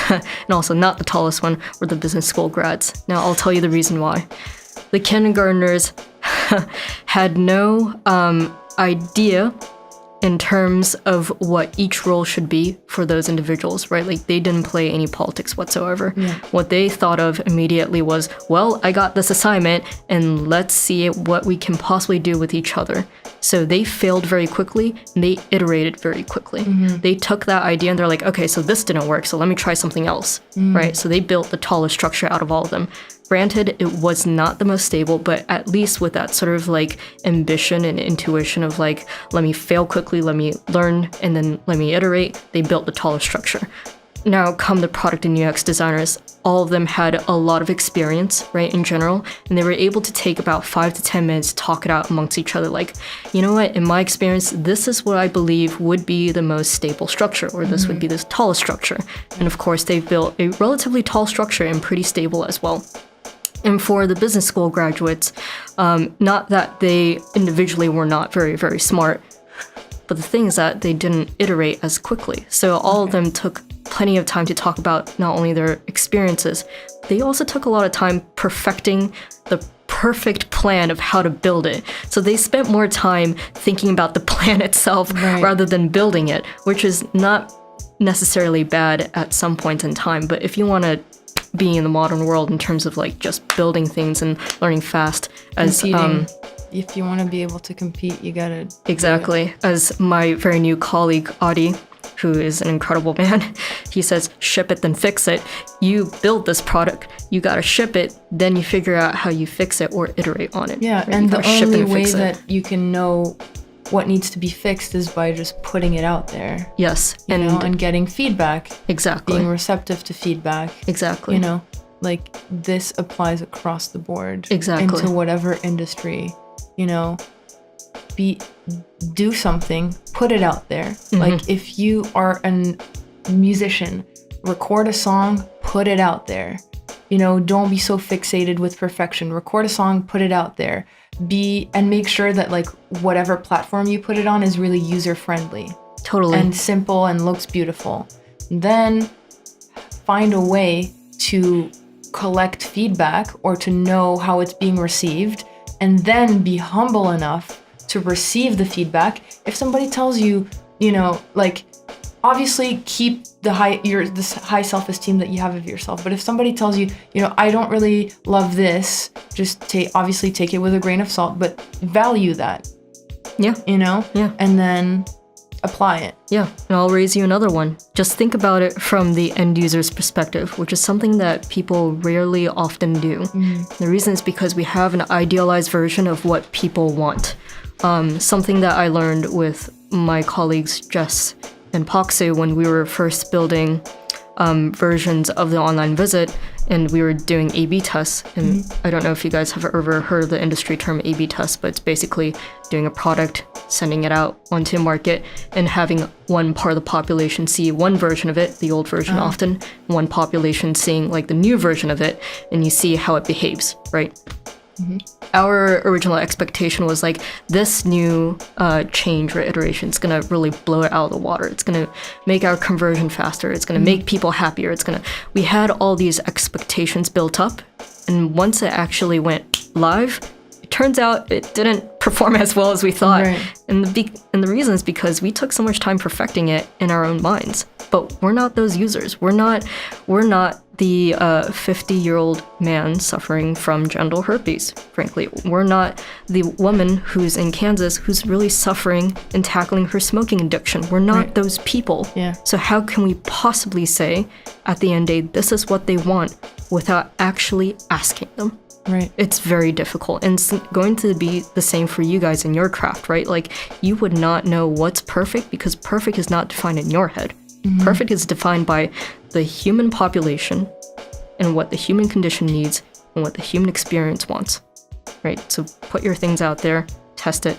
and also not the tallest one, were the business school grads. Now, I'll tell you the reason why. The kindergartners had no idea in terms of what each role should be for those individuals, right? Like, they didn't play any politics whatsoever. Yeah. What they thought of immediately was, well, I got this assignment and let's see what we can possibly do with each other. So they failed very quickly and they iterated very quickly. They took that idea and they're like, okay, so this didn't work, so let me try something else, right? So they built the tallest structure out of all of them. Granted, it was not the most stable, but at least with that sort of like ambition and intuition of like, let me fail quickly, let me learn, and then let me iterate, they built the tallest structure. Now come the product and UX designers. All of them had a lot of experience, right, in general, and they were able to take about 5 to 10 minutes to talk it out amongst each other. Like, you know what, in my experience, this is what I believe would be the most stable structure, or this would be the tallest structure. And of course, they've built a relatively tall structure and pretty stable as well. And for the business school graduates, not that they individually were not very, very smart, but the thing is that they didn't iterate as quickly. So all of them took plenty of time to talk about not only their experiences, they also took a lot of time perfecting the perfect plan of how to build it. So they spent more time thinking about the plan itself rather than building it, which is not necessarily bad at some point in time. But if you want to be in the modern world in terms of like just building things and learning fast, as if you want to be able to compete, you gotta exactly, as my very new colleague Adi, who is an incredible man, he says, ship it then fix it. You build this product, you gotta ship it, then you figure out how you fix it or iterate on it. Yeah, right? and the only way that you can know what needs to be fixed is by just putting it out there. Yes, and getting feedback. Exactly. Being receptive to feedback. Exactly. You know, like this applies across the board. Exactly. Into whatever industry, you know, do something, put it out there. Like if you are a musician, record a song, put it out there. You know, don't be so fixated with perfection. Record a song, put it out there. And make sure that like whatever platform you put it on is really user friendly. Totally. And simple and looks beautiful. Then find a way to collect feedback or to know how it's being received, and then be humble enough to receive the feedback. If somebody tells you, you know, like, obviously keep this high self-esteem that you have of yourself. But if somebody tells you, you know, I don't really love this, just obviously take it with a grain of salt, but value that. Yeah. You know? Yeah. And then apply it. Yeah. And I'll raise you another one. Just think about it from the end user's perspective, which is something that people rarely often do. The reason is because we have an idealized version of what people want. Something that I learned with my colleagues Jess and Paksu when we were first building versions of the online visit, and we were doing A/B tests. And I don't know if you guys have ever heard the industry term A/B test, but it's basically doing a product, sending it out onto market, and having one part of the population see one version of it, the old version often, one population seeing like the new version of it, and you see how it behaves, right? Our original expectation was like this new change or iteration is gonna really blow it out of the water. It's gonna make our conversion faster. It's gonna make people happier. We had all these expectations built up, and once it actually went live, it turns out it didn't perform as well as we thought. Right. And the reason is because we took so much time perfecting it in our own minds. But we're not those users. We're not the 50-year-old man suffering from genital herpes, frankly. We're not the woman who's in Kansas who's really suffering and tackling her smoking addiction. We're not those people. Yeah. So how can we possibly say, at the end of the day, this is what they want without actually asking them? Right. It's very difficult, and it's going to be the same for you guys in your craft, right? Like, you would not know what's perfect because perfect is not defined in your head. Perfect is defined by the human population and what the human condition needs and what the human experience wants, right? So put your things out there, test it,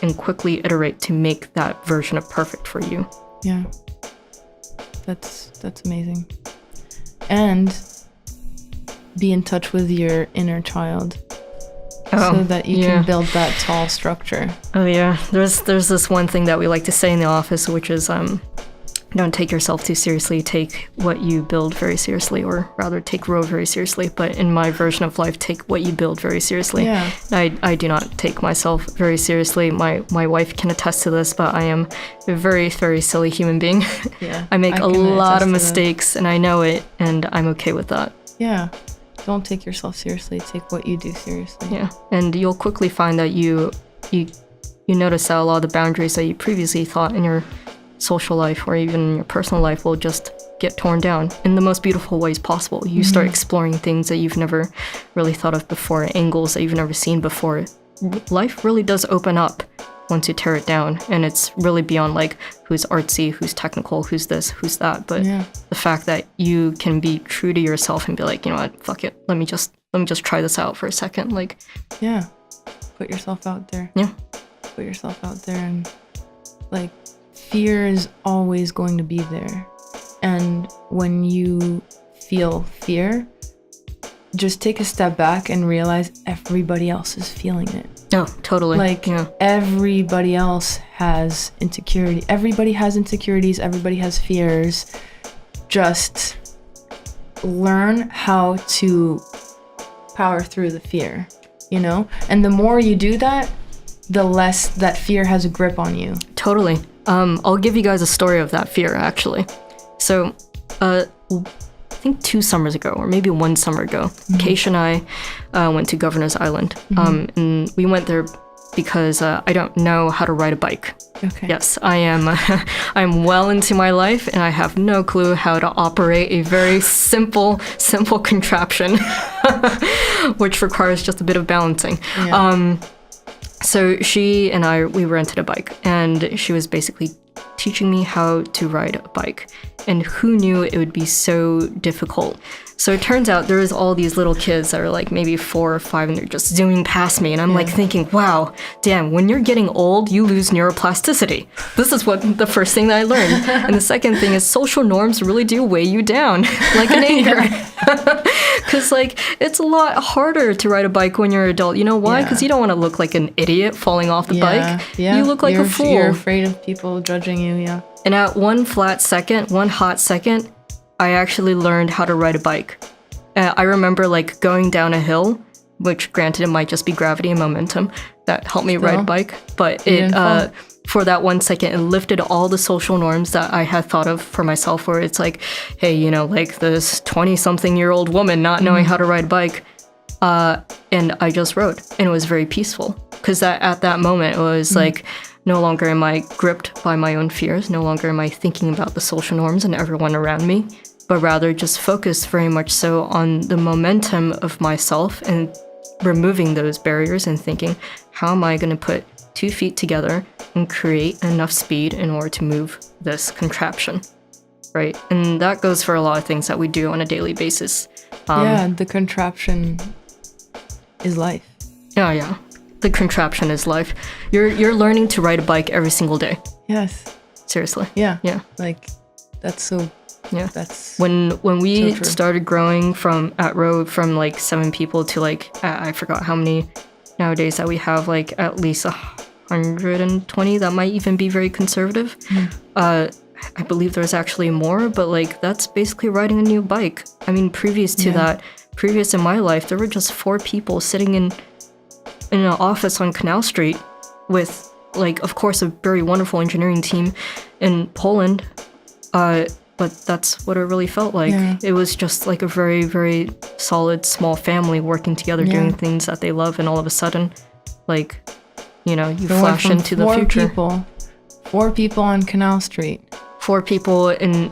and quickly iterate to make that version of perfect for you. Yeah. That's amazing. And be in touch with your inner child so that you can build that tall structure. Oh yeah, there's this one thing that we like to say in the office, which is don't take yourself too seriously, take what you build very seriously, or rather take Roe very seriously. But in my version of life, take what you build very seriously. Yeah. I do not take myself very seriously. My wife can attest to this, but I am a very, very silly human being. Yeah. I make a lot of mistakes, and I know it, and I'm okay with that. Yeah. Don't take yourself seriously. Take what you do seriously. Yeah. And you'll quickly find that you notice that a lot of the boundaries that you previously thought in your social life or even in your personal life will just get torn down in the most beautiful ways possible. You start exploring things that you've never really thought of before, angles that you've never seen before. Life really does open up once you tear it down, and it's really beyond like who's artsy, who's technical, who's this, who's that. But the fact that you can be true to yourself and be like, you know what, fuck it, let me just try this out for a second. Like, yeah, put yourself out there. Yeah, put yourself out there, and like, fear is always going to be there. And when you feel fear, just take a step back and realize everybody else is feeling it. Oh, totally. Like, everybody else has insecurity. Everybody has insecurities. Everybody has fears. Just learn how to power through the fear, you know? And the more you do that, the less that fear has a grip on you. Totally. I'll give you guys a story of that fear, actually. So, I think 2 summers ago, or maybe 1 summer ago, Keisha and I went to Governor's Island. And we went there because I don't know how to ride a bike. Okay. Yes, I am I'm well into my life, and I have no clue how to operate a very simple contraption, which requires just a bit of balancing. Yeah. So she and we rented a bike, and she was basically teaching me how to ride a bike. And who knew it would be so difficult? So it turns out there is all these little kids that are like maybe 4 or 5, and they're just zooming past me. And I'm like thinking, wow, damn, when you're getting old, you lose neuroplasticity. This is what the first thing that I learned. And the second thing is social norms really do weigh you down like an anchor. Because like, it's a lot harder to ride a bike when you're an adult. You know why? Because you don't want to look like an idiot falling off the bike. Yeah. You look like a fool. You're afraid of people judging you, And at one hot second, I actually learned how to ride a bike. I remember like going down a hill, which granted it might just be gravity and momentum that helped me ride a bike, but it for that 1 second, it lifted all the social norms that I had thought of for myself, where it's like, hey, you know, like this 20-something-year-old woman not knowing how to ride a bike. And I just rode, and it was very peaceful, because at that moment it was like, no longer am I gripped by my own fears, no longer am I thinking about the social norms and everyone around me, but rather just focused very much so on the momentum of myself and removing those barriers and thinking, how am I going to put 2 feet together and create enough speed in order to move this contraption, right? And that goes for a lot of things that we do on a daily basis. The contraption is life. Oh yeah, the contraption is life. You're learning to ride a bike every single day. Yes. Seriously. Yeah. Yeah. Like, that's so Yeah. That's when we so true. started growing at Road from like 7 people to like I forgot how many nowadays that we have, like at least 120. That might even be very conservative. I believe there's actually more, but like that's basically riding a new bike. I mean, previous in my life, there were just 4 people sitting in an office on Canal Street with, like, of course, a very wonderful engineering team in Poland. But that's what it really felt like. Yeah. It was just like a very, very solid small family working together, doing things that they love, and all of a sudden, like, you know, you flash into the future. 4 people on Canal Street. 4 people in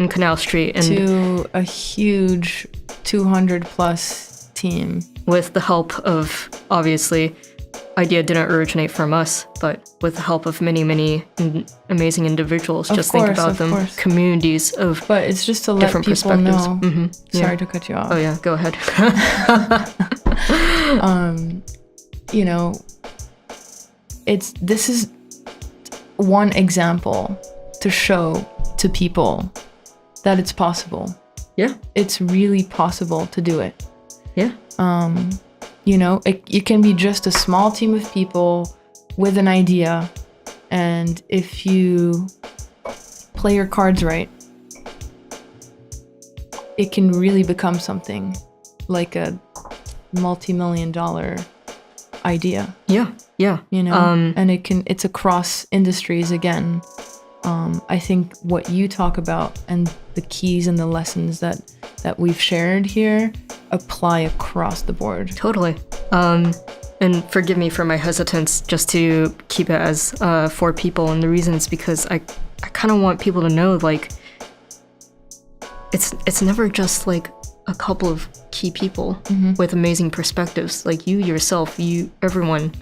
Canal Street, and to a huge 200+ team. With the help of, obviously, idea didn't originate from us, but with the help of many, many amazing individuals. Just think about them, communities of But it's just to let different people perspectives. know. Mm-hmm. Sorry to cut you off. Oh yeah, go ahead. You know, this is one example to show to people that it's possible. Yeah. It's really possible to do it. Yeah. You know, it can be just a small team of people with an idea, and if you play your cards right, it can really become something like a multi-million-dollar idea. Yeah. Yeah. You know, and it's across industries again. I think what you talk about and the keys and the lessons that we've shared here apply across the board. Totally. And forgive me for my hesitance just to keep it as 4 people, and the reason is because I kind of want people to know, like, it's never just like a couple of key people with amazing perspectives. Like you yourself, everyone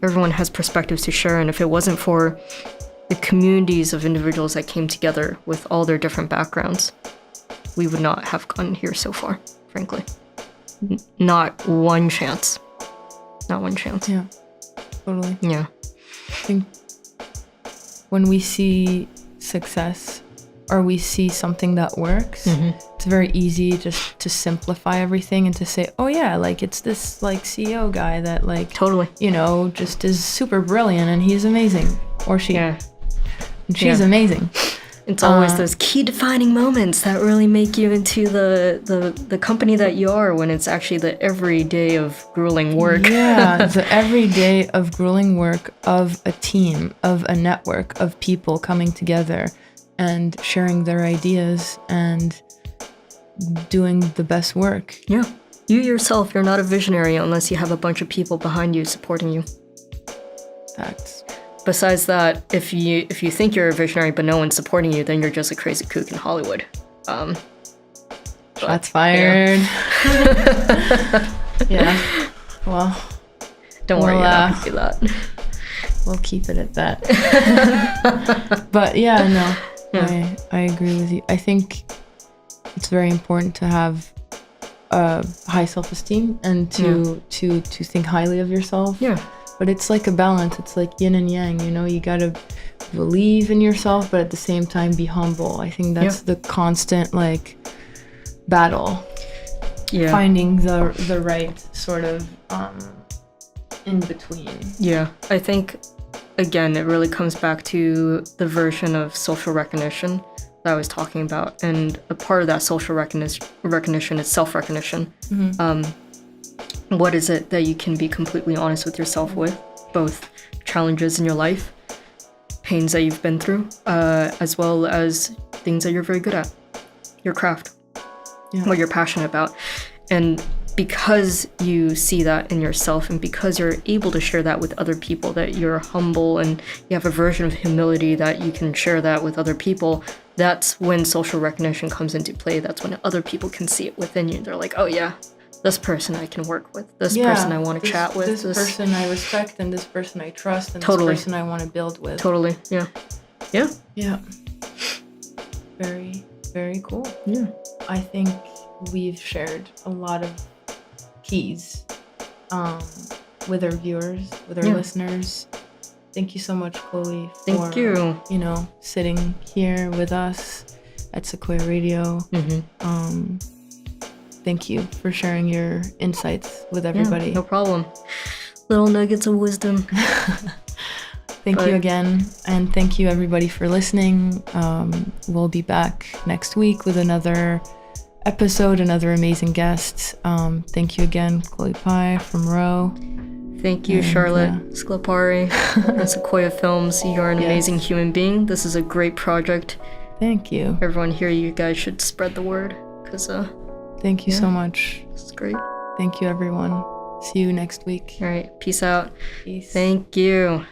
has perspectives to share, and if it wasn't for the communities of individuals that came together with all their different backgrounds, we would not have gotten here so far, frankly. Not one chance. Not one chance. Yeah, totally. Yeah. I think when we see success or we see something that works, it's very easy just to simplify everything and to say, oh yeah, like it's this like CEO guy that like, totally, you know, just is super brilliant and he's amazing. Or she. Yeah. And she's amazing. It's always those key defining moments that really make you into the company that you are, when it's actually the everyday of grueling work. Yeah, the everyday of grueling work of a team, of a network of people coming together and sharing their ideas and doing the best work. Yeah. You yourself, you're not a visionary unless you have a bunch of people behind you supporting you. Facts. Besides that, if you think you're a visionary but no one's supporting you, then you're just a crazy kook in Hollywood. Shots fired. Yeah. Well, don't worry, you're not gonna do that. We'll keep it at that. But yeah, no, yeah. I agree with you. I think it's very important to have high self-esteem and to think highly of yourself. Yeah. But it's like a balance. It's like yin and yang, you know? You gotta believe in yourself, but at the same time be humble. I think that's the constant, like, battle. Yeah. Finding the right sort of in between. Yeah. I think, again, it really comes back to the version of social recognition that I was talking about. And a part of that social recognition is self-recognition. What is it that you can be completely honest with yourself with? Both challenges in your life, pains that you've been through, as well as things that you're very good at, your craft, what you're passionate about. And because you see that in yourself, and because you're able to share that with other people, that you're humble and you have a version of humility that you can share that with other people, that's when social recognition comes into play. That's when other people can see it within you. They're like, oh yeah, this person I can work with, this person I want to chat with, this person I respect, and this person I trust, and this person I want to build with. Totally. Yeah. Very, very cool. Yeah. I think we've shared a lot of keys with our viewers, with our listeners. Thank you so much, Chloe, for Thank you. Sitting here with us at Sequoia Radio. Thank you for sharing your insights with everybody. Yeah, no problem. Little nuggets of wisdom. Thank you again, and thank you everybody for listening. We'll be back next week with another episode, another amazing guest. Thank you again, Chloe Pye from Row. Thank you, Charlotte Sclapari and Sequoia Films. You're an amazing human being. This is a great project. Thank you. Everyone here, you guys should spread the word, because thank you so much. This is great. Thank you, everyone. See you next week. All right, peace out. Peace. Thank you.